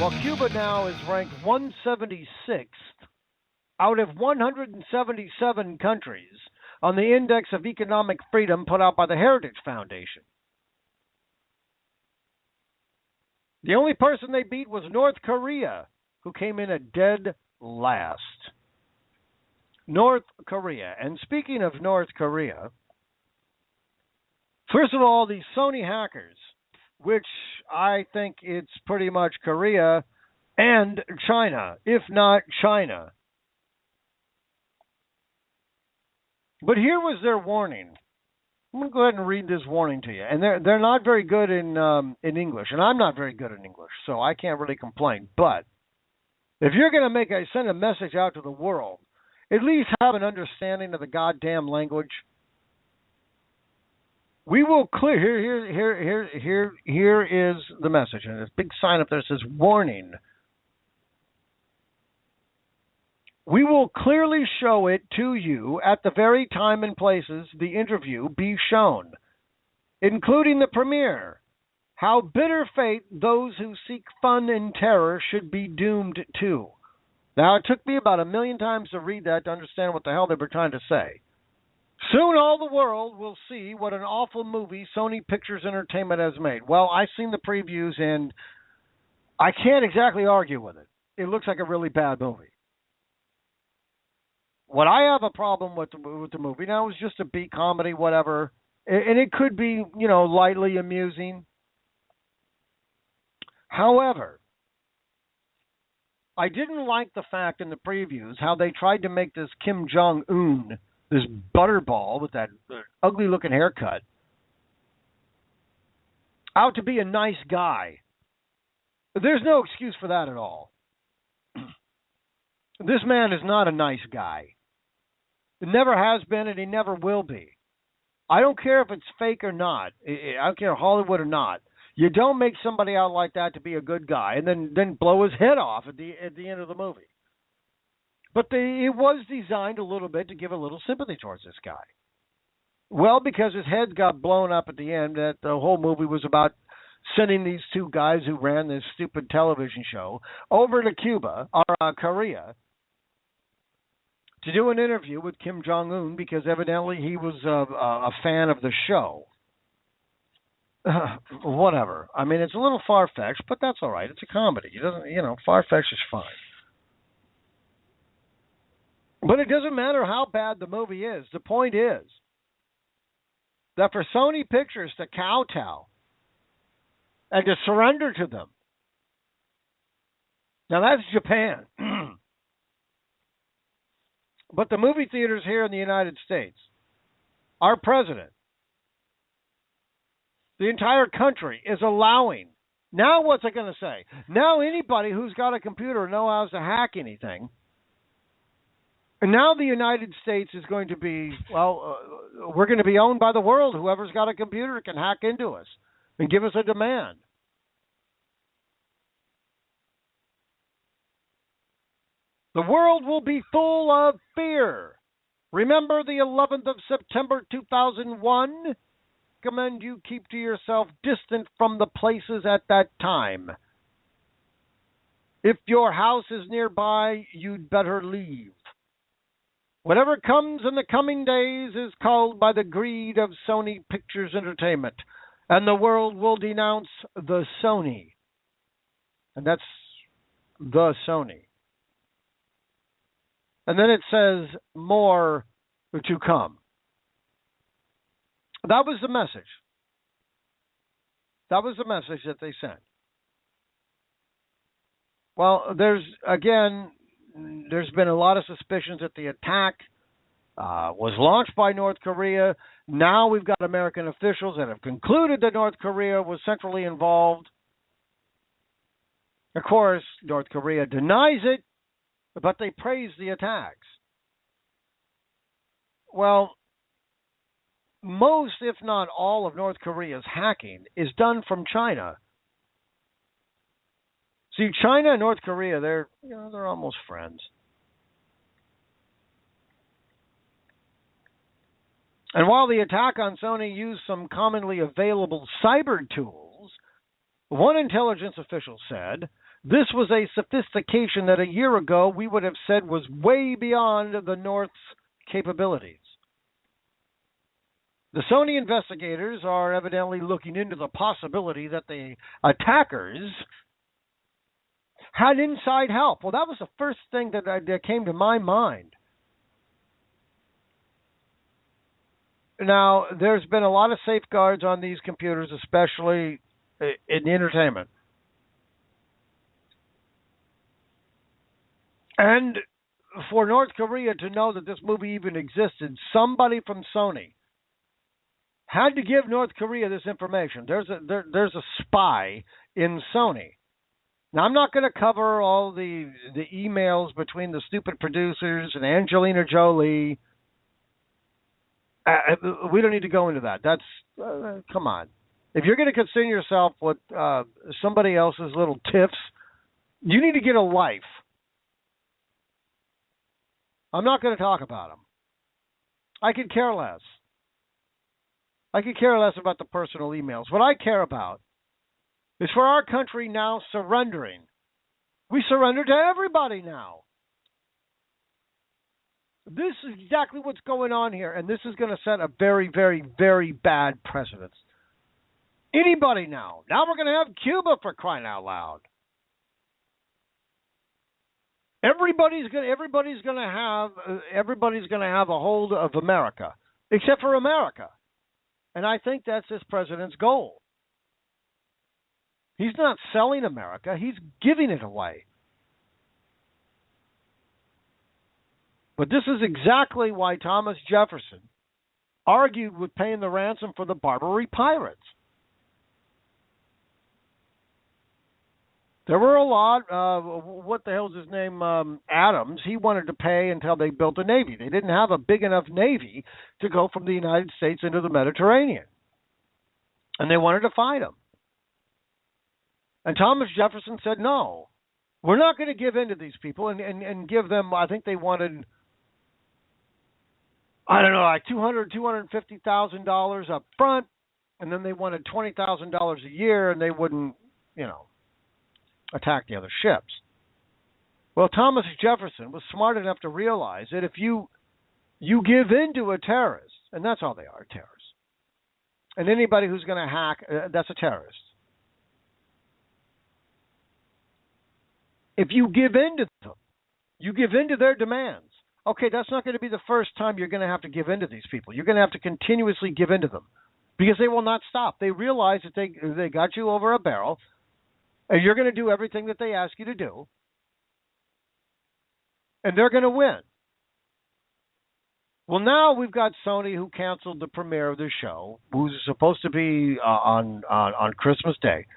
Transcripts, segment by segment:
Well, Cuba now is ranked 176th out of 177 countries on the Index of Economic Freedom put out by the Heritage Foundation. The only person they beat was North Korea, who came in at dead last. North Korea. And speaking of North Korea, first of all, the Sony hackers, which I think it's pretty much Korea and China, if not China. But here was their warning. I'm going to go ahead and read this warning to you. And they're not very good in English, and I'm not very good in English, so I can't really complain. But if you're going to send a message out to the world, at least have an understanding of the goddamn language. We will clear here is the message, and there's a big sign up there that says warning. We will clearly show it to you at the very time and places the interview be shown, including the premiere. How bitter fate those who seek fun and terror should be doomed to. Now, it took me about 1 million times to read that to understand what the hell they were trying to say. Soon all the world will see what an awful movie Sony Pictures Entertainment has made. Well, I've seen the previews, and I can't exactly argue with it. It looks like a really bad movie. What I have a problem with the movie now is just a B comedy, whatever, and it could be, lightly amusing. However, I didn't like the fact in the previews how they tried to make this Kim Jong-un, this butterball with that ugly-looking haircut, out to be a nice guy. There's no excuse for that at all. This man is not a nice guy. It never has been, and he never will be. I don't care if it's fake or not. I don't care Hollywood or not. You don't make somebody out like that to be a good guy and then blow his head off at the end of the movie. But it was designed a little bit to give a little sympathy towards this guy. Well, because his head got blown up at the end, that the whole movie was about sending these two guys who ran this stupid television show over to Cuba, or Korea, to do an interview with Kim Jong-un because evidently he was a fan of the show. Whatever. I mean, it's a little far-fetched, but that's all right. It's a comedy. It doesn't, far-fetched is fine. But it doesn't matter how bad the movie is. The point is that for Sony Pictures to kowtow and to surrender to them, now that's Japan. But the movie theaters here in the United States, our president, the entire country is allowing. Now what's it going to say? Now anybody who's got a computer knows how to hack anything. And now the United States is going to be, we're going to be owned by the world. Whoever's got a computer can hack into us and give us a demand. The world will be full of fear. Remember the 11th of September 2001? Recommend you keep to yourself distant from the places at that time. If your house is nearby, you'd better leave. Whatever comes in the coming days is called by the greed of Sony Pictures Entertainment, and the world will denounce the Sony. And that's the Sony. And then it says more to come. That was the message. That was the message that they sent. Well, there's been a lot of suspicions that the attack was launched by North Korea. Now we've got American officials that have concluded that North Korea was centrally involved. Of course, North Korea denies it, but they praise the attacks. Well, most, if not all, of North Korea's hacking is done from China. See, China and North Korea, they're almost friends. And while the attack on Sony used some commonly available cyber tools, one intelligence official said This was a sophistication that a year ago we would have said was way beyond the North's capabilities. The Sony investigators are evidently looking into the possibility that the attackers had inside help. Well, that was the first thing that came to my mind. Now, there's been a lot of safeguards on these computers, especially in entertainment. And for North Korea to know that this movie even existed, somebody from Sony had to give North Korea this information. There's a spy in Sony. Now, I'm not going to cover all the emails between the stupid producers and Angelina Jolie. We don't need to go into that. That's come on. If you're going to concern yourself with somebody else's little tiffs, you need to get a life. I'm not going to talk about them. I could care less. I could care less about the personal emails. What I care about is for our country now surrendering. We surrender to everybody now. This is exactly what's going on here, and this is going to set a very, very, very bad precedent. Anybody now. Now we're going to have Cuba, for crying out loud. Everybody's going to have a hold of America, except for America. And I think that's this president's goal. He's not selling America, he's giving it away. But this is exactly why Thomas Jefferson argued with paying the ransom for the Barbary pirates. There were a lot of, what the hell's his name, Adams. He wanted to pay until they built a navy. They didn't have a big enough navy to go from the United States into the Mediterranean. And they wanted to fight him. And Thomas Jefferson said, no, we're not going to give in to these people and give them, I think they wanted, I don't know, like $250,000 up front, and then they wanted $20,000 a year, and they wouldn't, attack the other ships. Well, Thomas Jefferson was smart enough to realize that if you give in to a terrorist, and that's all they are, terrorists, and anybody who's going to hack, that's a terrorist. If you give in to them, you give in to their demands. Okay, that's not going to be the first time you're going to have to give in to these people. You're going to have to continuously give in to them because they will not stop. They realize that they got you over a barrel, and you're going to do everything that they ask you to do, and they're going to win. Well, now we've got Sony, who canceled the premiere of their show, who's supposed to be on Christmas Day.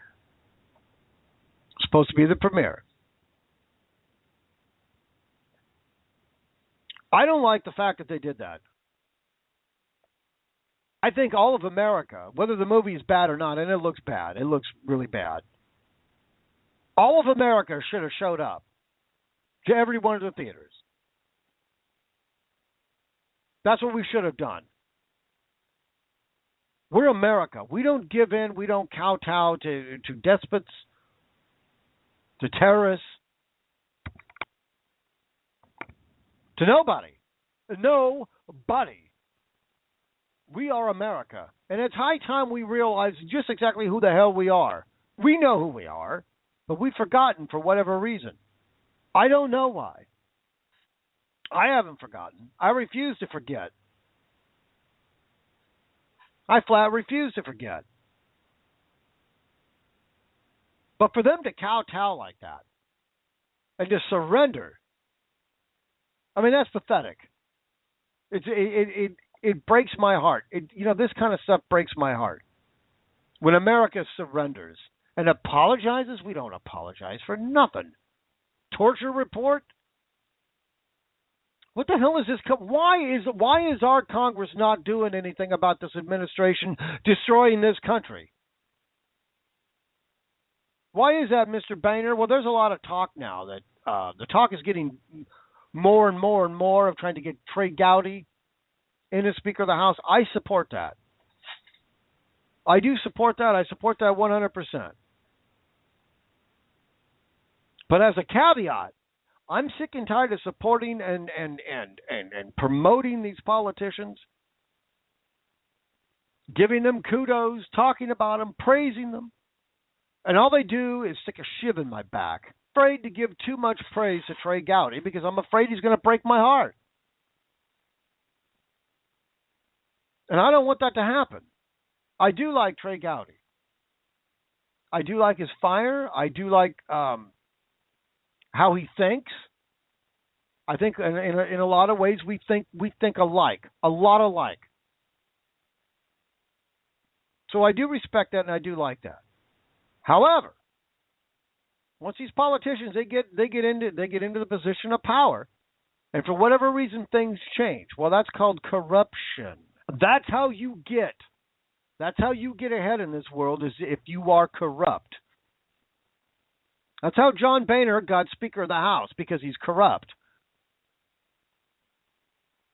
Supposed to be the premiere. I don't like the fact that they did that. I think all of America, whether the movie is bad or not, and it looks bad, it looks really bad, all of America should have showed up to every one of the theaters. That's what we should have done. We're America. We don't give in. We don't kowtow to despots, to terrorists, to nobody. Nobody. We are America. And it's high time we realize just exactly who the hell we are. We know who we are, but we've forgotten for whatever reason. I don't know why. I haven't forgotten. I refuse to forget. I flat refuse to forget. But for them to kowtow like that and to surrender, I mean, that's pathetic. It breaks my heart. This kind of stuff breaks my heart. When America surrenders and apologizes, we don't apologize for nothing. Torture report? What the hell is this? Why is our Congress not doing anything about this administration destroying this country? Why is that, Mr. Boehner? Well, there's a lot of talk now that the talk is getting more and more and more of trying to get Trey Gowdy in as Speaker of the House. I support that. I do support that. I support that 100%. But as a caveat, I'm sick and tired of supporting and promoting these politicians, giving them kudos, talking about them, praising them. And all they do is stick a shiv in my back. Afraid to give too much praise to Trey Gowdy because I'm afraid he's going to break my heart. And I don't want that to happen. I do like Trey Gowdy. I do like his fire. I do like how he thinks. I think in a lot of ways we think alike, a lot alike. So I do respect that and I do like that. However, once these politicians they get into the position of power, and for whatever reason things change, well, that's called corruption. That's how you get ahead in this world, is if you are corrupt. That's how John Boehner got Speaker of the House, because he's corrupt.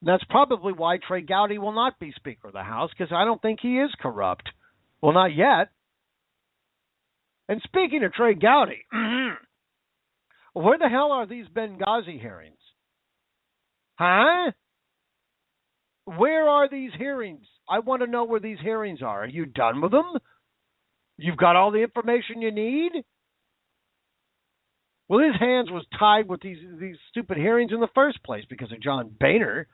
That's probably why Trey Gowdy will not be Speaker of the House, because I don't think he is corrupt. Well, not yet. And speaking of Trey Gowdy, where the hell are these Benghazi hearings? Huh? Where are these hearings? I want to know where these hearings are. Are you done with them? You've got all the information you need? Well, his hands was tied with these stupid hearings in the first place because of John Boehner.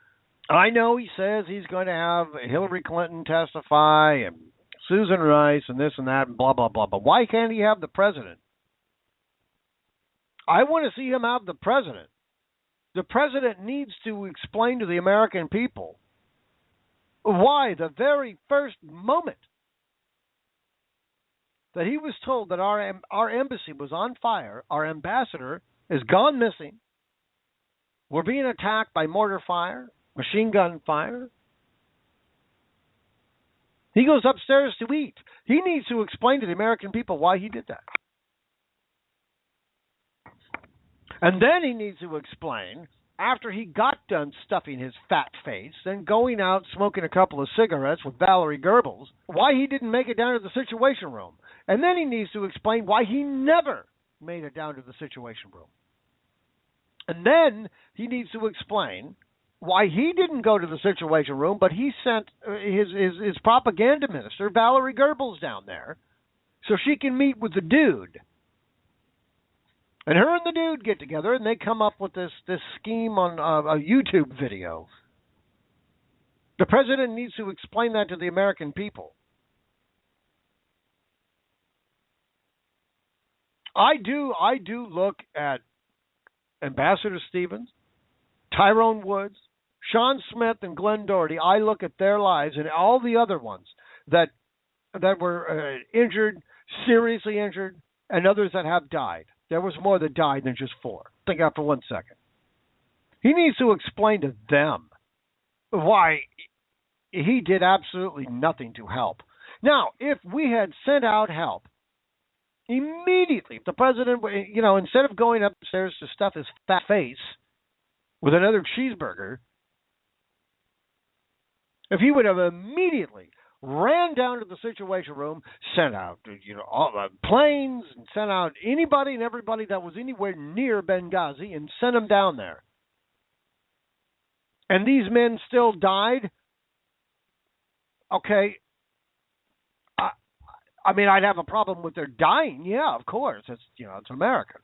I know he says he's going to have Hillary Clinton testify and Susan Rice and this and that and blah, blah, blah. But why can't he have the president? I want to see him have the president. The president needs to explain to the American people why the very first moment that he was told that our embassy was on fire, our ambassador has gone missing, we're being attacked by mortar fire, machine gun fire. He goes upstairs to eat. He needs to explain to the American people why he did that. And then he needs to explain, after he got done stuffing his fat face and going out smoking a couple of cigarettes with Valerie Goebbels, why he didn't make it down to the Situation Room. And then he needs to explain why he never made it down to the Situation Room. And then he needs to explain why he didn't go to the Situation Room, but he sent his propaganda minister, Valerie Goebbels, down there so she can meet with the dude. And her and the dude get together, and they come up with this scheme on a YouTube video. The president needs to explain that to the American people. I do look at Ambassador Stevens, Tyrone Woods, Sean Smith, and Glenn Doherty. I look at their lives and all the other ones that were injured, seriously injured, and others that have died. There was more that died than just 4. Think out for 1 second. He needs to explain to them why he did absolutely nothing to help. Now, if we had sent out help immediately, if the president, instead of going upstairs to stuff his fat face with another cheeseburger, if he would have immediately ran down to the Situation Room, sent out, all the planes, and sent out anybody and everybody that was anywhere near Benghazi and sent them down there. And these men still died. Okay. I mean, I'd have a problem with their dying. Yeah, of course. It's America.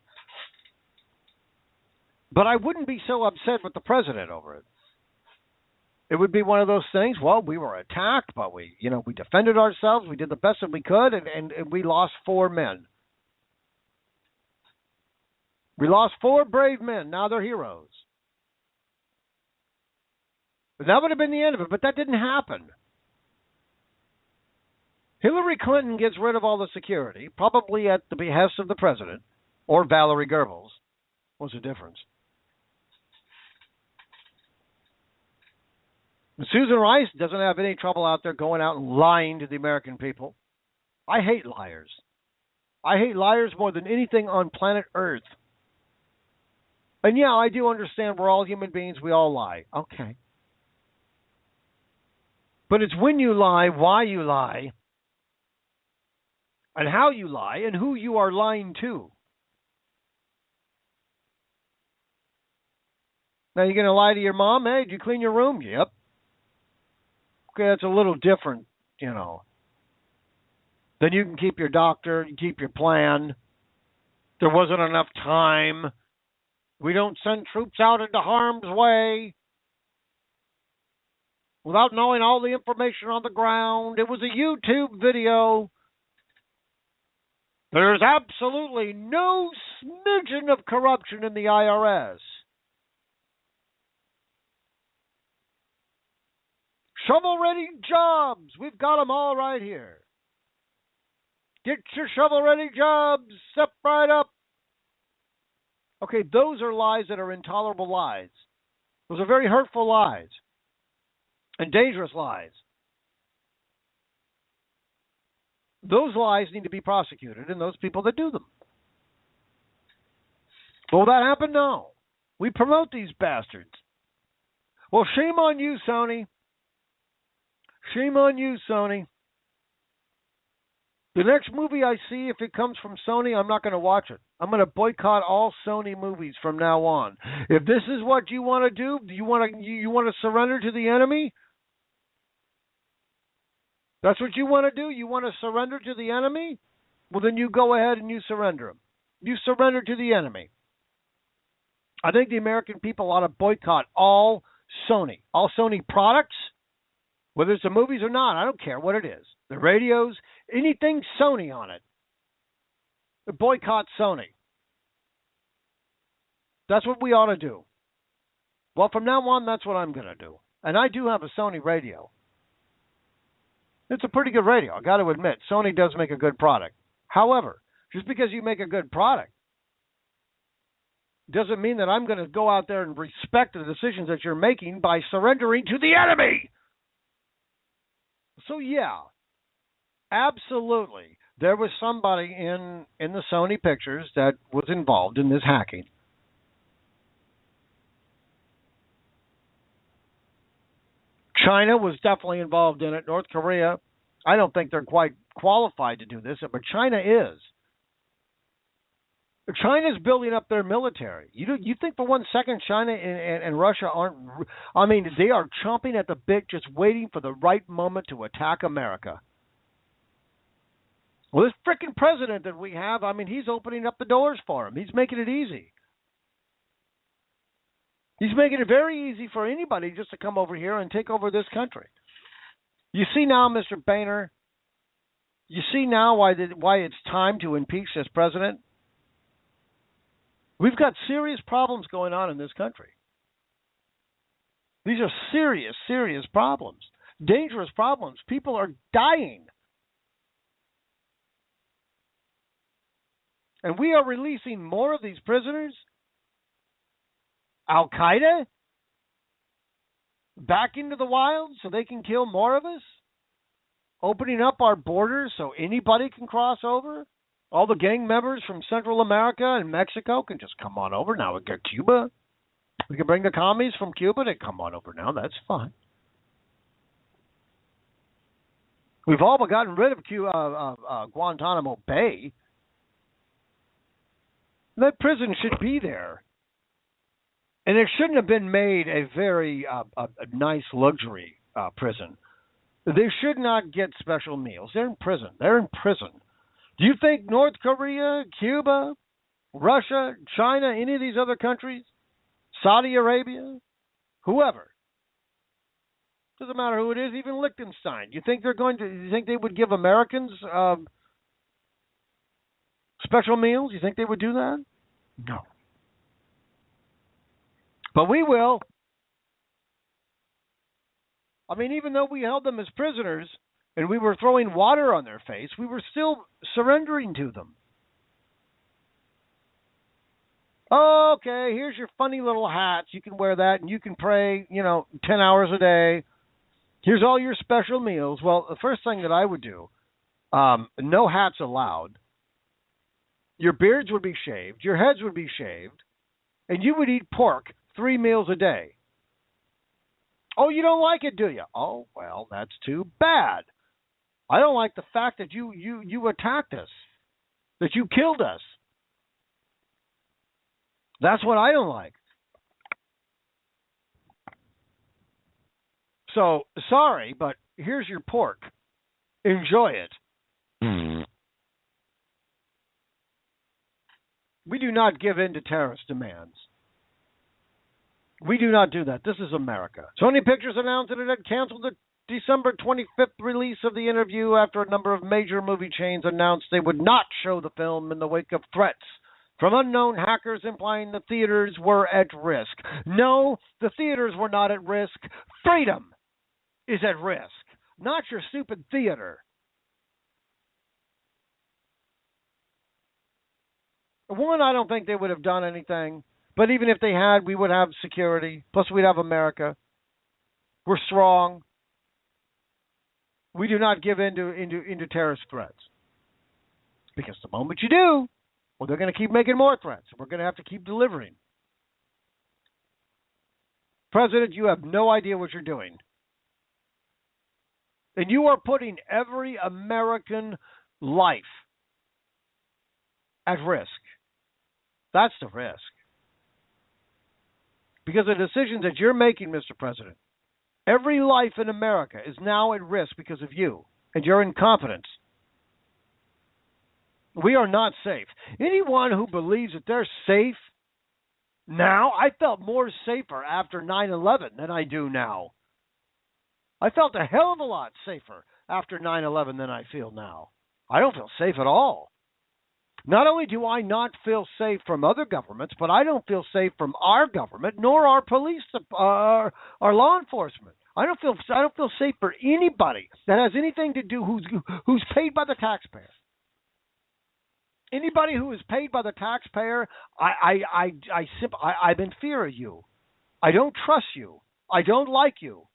But I wouldn't be so upset with the president over it. It would be one of those things, well, we were attacked, but we defended ourselves. We did the best that we could, and we lost 4 men. We lost 4 brave men. Now they're heroes. But that would have been the end of it, but that didn't happen. Hillary Clinton gets rid of all the security, probably at the behest of the president, or Valerie Goebbels. What's the difference? Susan Rice doesn't have any trouble out there going out and lying to the American people. I hate liars. I hate liars more than anything on planet Earth. And yeah, I do understand we're all human beings. We all lie. Okay. But it's when you lie, why you lie, and how you lie, and who you are lying to. Now you're going to lie to your mom? Hey, did you clean your room? Yep. Okay, that's a little different, you know. Then you can keep your doctor, you keep your plan. There wasn't enough time. We don't send troops out into harm's way without knowing all the information on the ground. It was a YouTube video. There's absolutely no smidgen of corruption in the IRS. Shovel-ready jobs. We've got them all right here. Get your shovel-ready jobs. Step right up. Okay, those are lies that are intolerable lies. Those are very hurtful lies and dangerous lies. Those lies need to be prosecuted, and those people that do them. Will that happen? No. We promote these bastards. Well, shame on you, Sony. Shame on you, Sony. The next movie I see, if it comes from Sony, I'm not going to watch it. I'm going to boycott all Sony movies from now on. If this is what you want to do, you want to surrender to the enemy? That's what you want to do? You want to surrender to the enemy? Well, then you go ahead and you surrender them. You surrender to the enemy. I think the American people ought to boycott all Sony products, whether it's the movies or not. I don't care what it is. The radios, anything Sony on it. Boycott Sony. That's what we ought to do. Well, from now on, that's what I'm going to do. And I do have a Sony radio. It's a pretty good radio, I got to admit. Sony does make a good product. However, just because you make a good product doesn't mean that I'm going to go out there and respect the decisions that you're making by surrendering to the enemy. So, yeah, absolutely. There was somebody in the Sony pictures that was involved in this hacking. China was definitely involved in it. North Korea, I don't think they're quite qualified to do this, but China is. China's building up their military. You think for 1 second China and Russia aren't? I mean, they are chomping at the bit, just waiting for the right moment to attack America. Well, this frickin' president that we have, I mean, he's opening up the doors for him. He's making it easy. He's making it very easy for anybody just to come over here and take over this country. You see now, Mr. Boehner, you see now why it's time to impeach this president? We've got serious problems going on in this country. These are serious, serious problems. Dangerous problems. People are dying. And we are releasing more of these prisoners? Al-Qaeda? Back into the wild so they can kill more of us? Opening up our borders so anybody can cross over? All the gang members from Central America and Mexico can just come on over. Now we got Cuba. We can bring the commies from Cuba to come on over now. That's fine. We've all but gotten rid of Guantanamo Bay. That prison should be there. And it shouldn't have been made a very a nice luxury prison. They should not get special meals. They're in prison. They're in prison. Do you think North Korea, Cuba, Russia, China, any of these other countries, Saudi Arabia, whoever, doesn't matter who it is, even Liechtenstein, you think they would give Americans special meals? You think they would do that? No. But we will. I mean, even though we held them as prisoners and we were throwing water on their face, we were still surrendering to them. Okay, here's your funny little hats. You can wear that and you can pray, 10 hours a day. Here's all your special meals. Well, the first thing that I would do, no hats allowed. Your beards would be shaved. Your heads would be shaved. And you would eat pork 3 meals a day. Oh, you don't like it, do you? Oh, well, that's too bad. I don't like the fact that you attacked us, that you killed us. That's what I don't like. So, sorry, but here's your pork. Enjoy it. We do not give in to terrorist demands. We do not do that. This is America. Sony Pictures announced that it had canceled the December 25th release of the interview after a number of major movie chains announced they would not show the film in the wake of threats from unknown hackers implying the theaters were at risk. No, the theaters were not at risk. Freedom is at risk, not your stupid theater. One, I don't think they would have done anything. But even if they had, we would have security. Plus, we'd have America. We're strong. We do not give in to terrorist threats. Because the moment you do, well, they're going to keep making more threats. We're going to have to keep delivering. President, you have no idea what you're doing. And you are putting every American life at risk. That's the risk. Because of the decisions that you're making, Mr. President, every life in America is now at risk because of you and your incompetence. We are not safe. Anyone who believes that they're safe now, I felt more safer after 9/11 than I do now. I felt a hell of a lot safer after 9/11 than I feel now. I don't feel safe at all. Not only do I not feel safe from other governments, but I don't feel safe from our government, nor our police, our law enforcement. I don't feel safe for anybody that has anything to do who's paid by the taxpayer. Anybody who is paid by the taxpayer, I'm in fear of you. I don't trust you. I don't like you.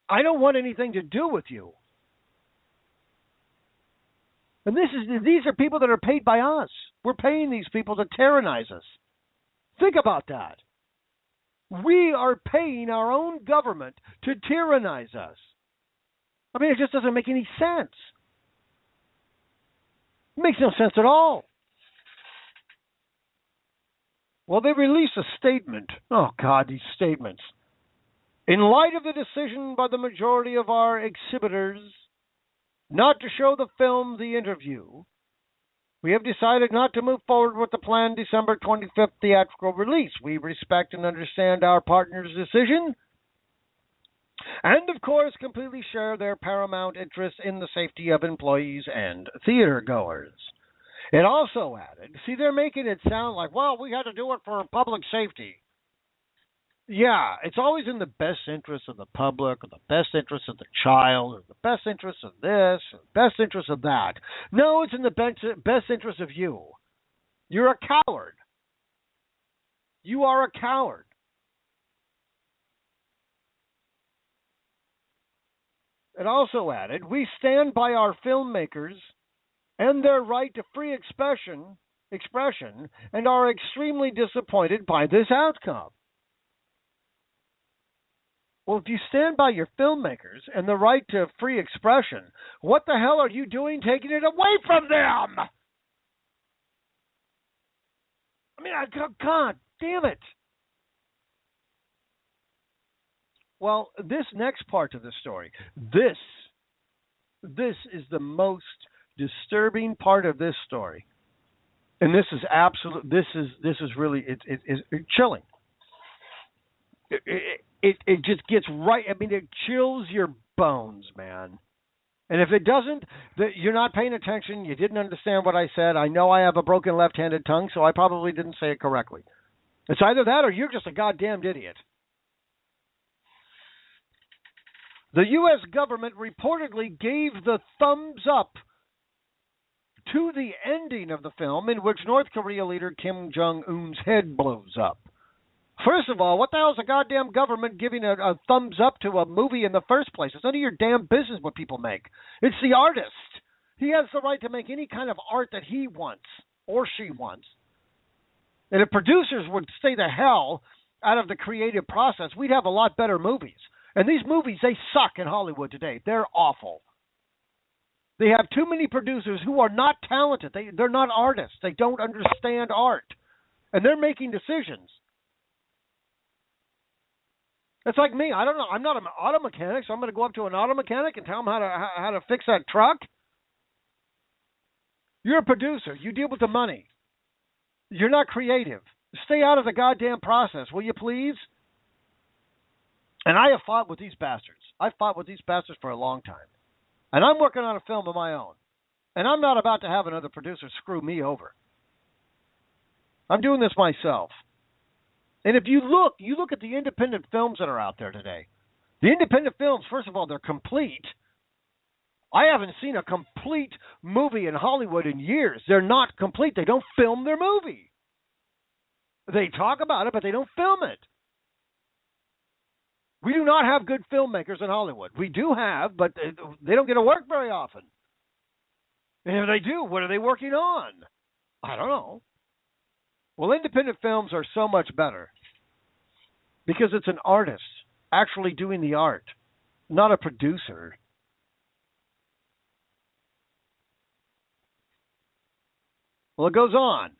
I don't want anything to do with you. And these are people that are paid by us. We're paying these people to tyrannize us. Think about that. We are paying our own government to tyrannize us. I mean, it just doesn't make any sense. It makes no sense at all. Well, they released a statement. Oh, God, these statements. In light of the decision by the majority of our exhibitors not to show the film The Interview, we have decided not to move forward with the planned December 25th theatrical release. We respect and understand our partners' decision and, of course, completely share their paramount interest in the safety of employees and theater goers. It also added, see, they're making it sound like, well, we had to do it for public safety. Yeah, it's always in the best interest of the public, or the best interest of the child, or the best interest of this, or the best interest of that. No, it's in the best interest of you. You're a coward. You are a coward. It also added, we stand by our filmmakers and their right to free expression and are extremely disappointed by this outcome. Well, if you stand by your filmmakers and the right to free expression, what the hell are you doing taking it away from them? I mean, God damn it. Well, this next part of the story, this is the most disturbing part of this story. And this is really, it's chilling. It just gets right. I mean, it chills your bones, man. And if it doesn't, you're not paying attention. You didn't understand what I said. I know I have a broken left-handed tongue, so I probably didn't say it correctly. It's either that or you're just a goddamned idiot. The U.S. government reportedly gave the thumbs up to the ending of the film in which North Korea leader Kim Jong-un's head blows up. First of all, what the hell is a goddamn government giving a thumbs up to a movie in the first place? It's none of your damn business what people make. It's the artist. He has the right to make any kind of art that he wants or she wants. And if producers would stay the hell out of the creative process, we'd have a lot better movies. And these movies, they suck in Hollywood today. They're awful. They have too many producers who are not talented. They're not artists. They don't understand art. And they're making decisions. It's like me. I don't know. I'm not an auto mechanic, so I'm going to go up to an auto mechanic and tell him how to fix that truck. You're a producer. You deal with the money. You're not creative. Stay out of the goddamn process, will you please? And I have fought with these bastards. I've fought with these bastards for a long time. And I'm working on a film of my own. And I'm not about to have another producer screw me over. I'm doing this myself. And if you look at the independent films that are out there today. The independent films, first of all, they're complete. I haven't seen a complete movie in Hollywood in years. They're not complete. They don't film their movie. They talk about it, but they don't film it. We do not have good filmmakers in Hollywood. We do have, but they don't get to work very often. And if they do, what are they working on? I don't know. Well, independent films are so much better because it's an artist actually doing the art, not a producer. Well, it goes on.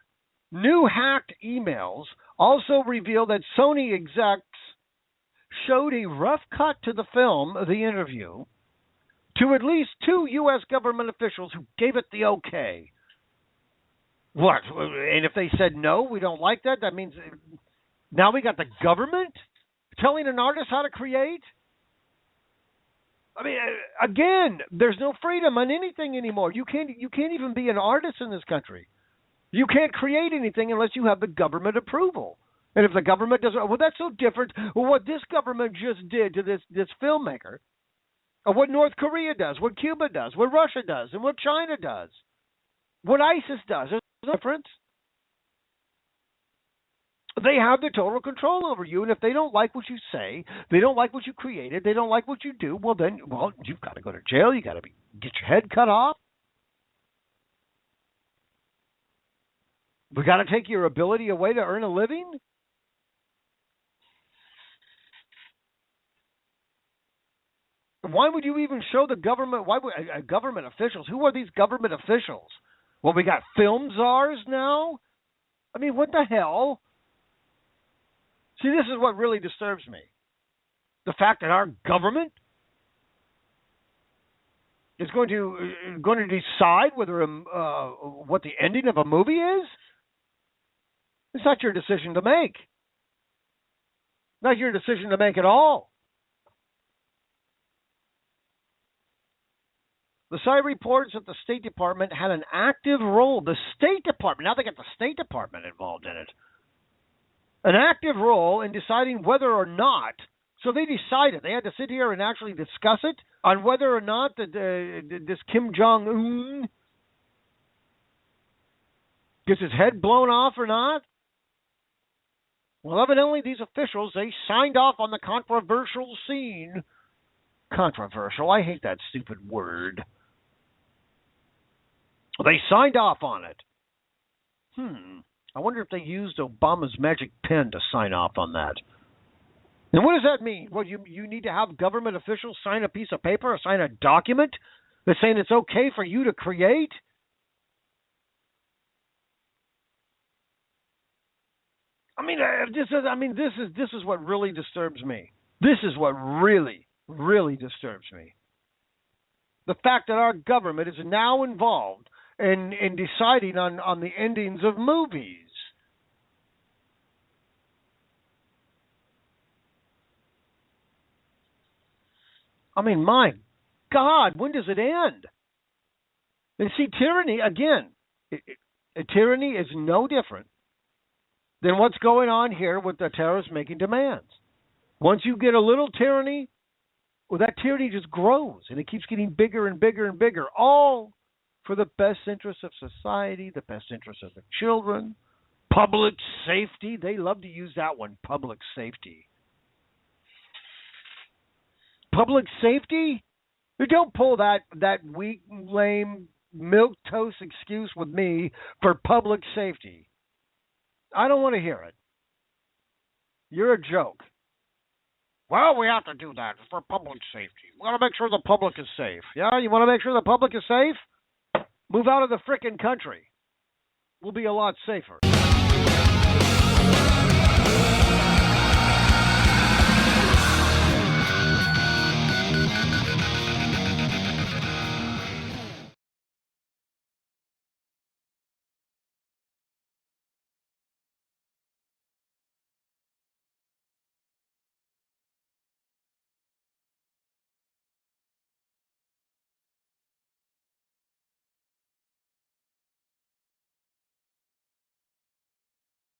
New hacked emails also reveal that Sony execs showed a rough cut to the film, The Interview, to at least 2 U.S. government officials who gave it the okay. What? And if they said no, we don't like that, that means now we got the government telling an artist how to create? I mean, again, there's no freedom on anything anymore. You can't even be an artist in this country. You can't create anything unless you have the government approval. And if the government doesn't, well, that's so different. Well, what this government just did to this filmmaker, or what North Korea does, what Cuba does, what Russia does, and what China does, what ISIS does, there's no difference. They have the total control over you, and if they don't like what you say, they don't like what you created, they don't like what you do, well, you've got to go to jail. You got to get your head cut off. We got to take your ability away to earn a living? Why would you even show the government? Why would government officials? Who are these government officials? Well, we got film czars now? I mean, what the hell? See, this is what really disturbs me. The fact that our government is going to decide whether what the ending of a movie is? It's not your decision to make. Not your decision to make at all. The site reports that the State Department had an active role. The State Department, now they got the State Department involved in it. An active role in deciding whether or not, so they decided, they had to sit here and actually discuss it, on whether or not this Kim Jong-un gets his head blown off or not. Well, evidently these officials, they signed off on the controversial scene. Controversial, I hate that stupid word. They signed off on it. I wonder if they used Obama's magic pen to sign off on that. And what does that mean? Well, you need to have government officials sign a piece of paper or sign a document that's saying it's okay for you to create? This is what really disturbs me. This is what really, really disturbs me. The fact that our government is now involved in deciding on the endings of movies. I mean, my God, when does it end? And see, tyranny, again, tyranny is no different than what's going on here with the terrorists making demands. Once you get a little tyranny, well, that tyranny just grows, and it keeps getting bigger and bigger and bigger, all for the best interest of society, the best interest of the children, public safety. They love to use that one, public safety. Public safety? You don't pull that weak, lame, milquetoast excuse with me for public safety. I don't want to hear it. You're a joke. Well, we have to do that for public safety. We want to make sure the public is safe. Yeah, you want to make sure the public is safe? Move out of the frickin' country. We'll be a lot safer.